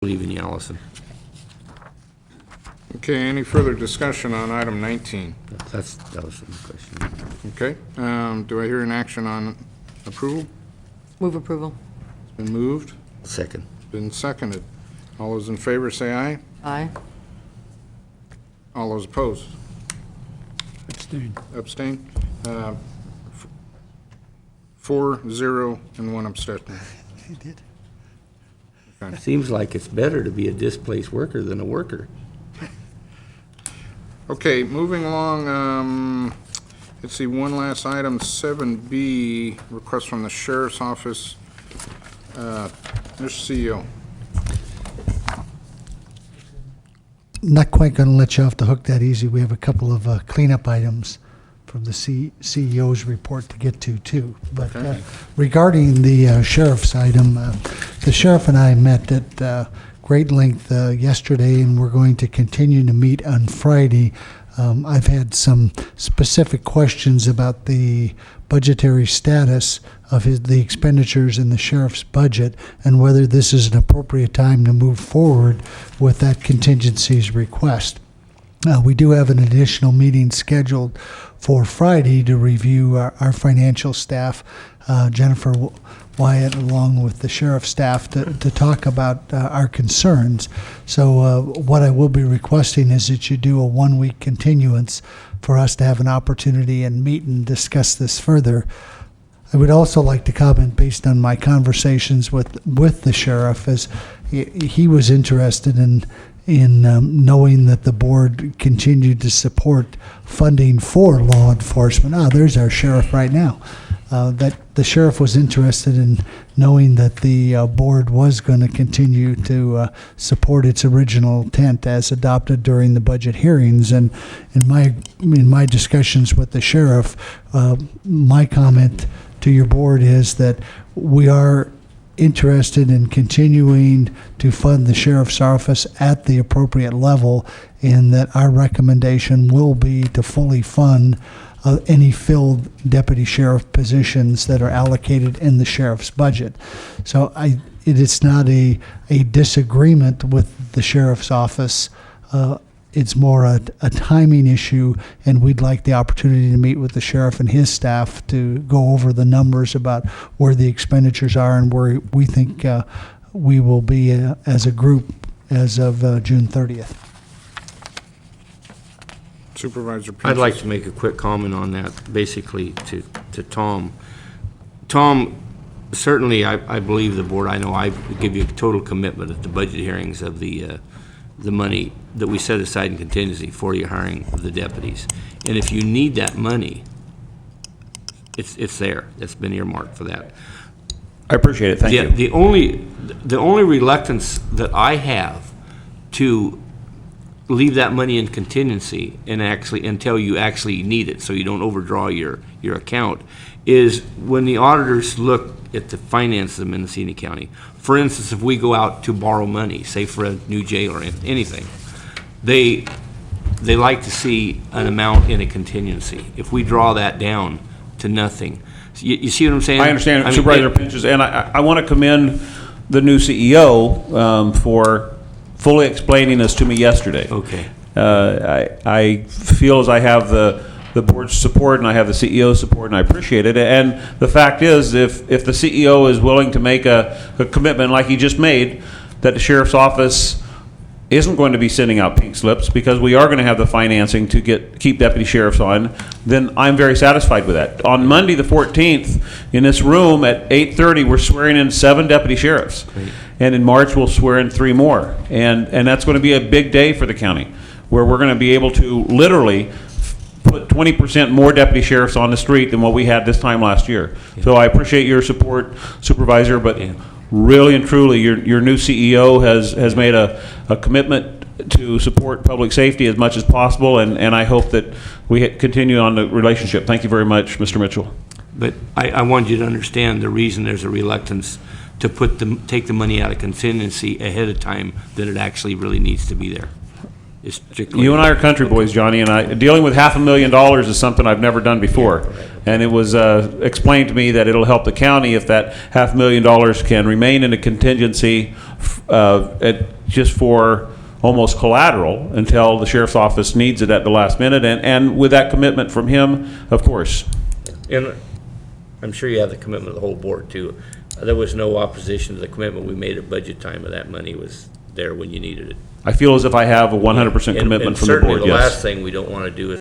believe in you, Allison. Okay, any further discussion on item 19? That was the question. Okay, do I hear an action on approval? Move approval. It's been moved, Second. been seconded. All those in favor say aye. Aye. All those opposed? Abstain. Abstain? 4, 0, and 1 abstention. He did. Seems like it's better to be a displaced worker than a worker. Okay, moving along, let's see, one last item, 7B, request from the Sheriff's Office. Mr. CEO. Not quite going to let you off the hook that easy. We have a couple of cleanup items from the CEO's report to get to, too. But Okay. regarding the sheriff's item, the sheriff and I met at great length yesterday, and we're going to continue to meet on Friday. I've had some specific questions about the budgetary status of the expenditures in the sheriff's budget and whether this is an appropriate time to move forward with that contingencies request. We do have an additional meeting scheduled for Friday to review our financial staff, Jennifer Wyatt, along with the sheriff's staff, to talk about our concerns. So what I will be requesting is that you do a one-week continuance for us to have an opportunity and meet and discuss this further. I would also like to comment, based on my conversations with the sheriff, as he was interested in knowing that the board continued to support funding for law enforcement. There's our sheriff right now. That the sheriff was interested in knowing that the board was going to continue to support its original intent as adopted during the budget hearings. And in my discussions with the sheriff, my comment to your board is that we are interested in continuing to fund the sheriff's office at the appropriate level, and that our recommendation will be to fully fund any filled deputy sheriff positions that are allocated in the sheriff's budget. So it is not a disagreement with the sheriff's office. It's more a timing issue, and we'd like the opportunity to meet with the sheriff and his staff to go over the numbers about where the expenditures are and where we think we will be as a group as of June 30th. Supervisor Pinches. I'd like to make a quick comment on that, basically to Tom. Tom, certainly I believe the board, I know I give you a total commitment at the budget hearings of the money that we set aside in contingency for your hiring of the deputies. And if you need that money, it's there. It's been earmarked for that. I appreciate it. Thank you. The only reluctance that I have to leave that money in contingency and actually until you actually need it, so you don't overdraw your account, is when the auditors look at the finances of Mendocino County. For instance, if we go out to borrow money, say for a new jail or anything, they like to see an amount in a contingency. If we draw that down to nothing, you see what I'm saying? I understand, mean, Supervisor Pinches, and I want to commend the new CEO for fully explaining this to me yesterday. Okay. I feel as I have the board's support and I have the CEO's support, and I appreciate it. And the fact is, if the CEO is willing to make a commitment like he just made, that the sheriff's office isn't going to be sending out pink slips because we are going to have the financing to keep deputy sheriffs on, then I'm very satisfied with that. On Monday the 14th, in this room at 8:30, we're swearing in 7 deputy sheriffs. Great. And in March, we'll swear in 3 more. And that's going to be a big day for the county, where we're going to be able to literally put 20% more deputy sheriffs on the street than what we had this time last year. Yeah. So I appreciate your support, Supervisor, but really and truly, your new CEO has made a commitment to support public safety as much as possible, and I hope that we continue on the relationship. Thank you very much, Mr. Mitchell. But I want you to understand the reason there's a reluctance to take the money out of contingency ahead of time than it actually really needs to be there. It's strictly you and I are country boys, Johnny, and dealing with $500,000 is something I've never done before. And it was explained to me that it'll help the county if that $500,000 can remain in a contingency just for almost collateral until the sheriff's office needs it at the last minute. And with that commitment from him, of course. And I'm sure you have the commitment of the whole board too. There was no opposition to the commitment we made at budget time, and that money was there when you needed it. I feel as if I have a 100% And- commitment and from the board, certainly the last yes. thing we don't want to do is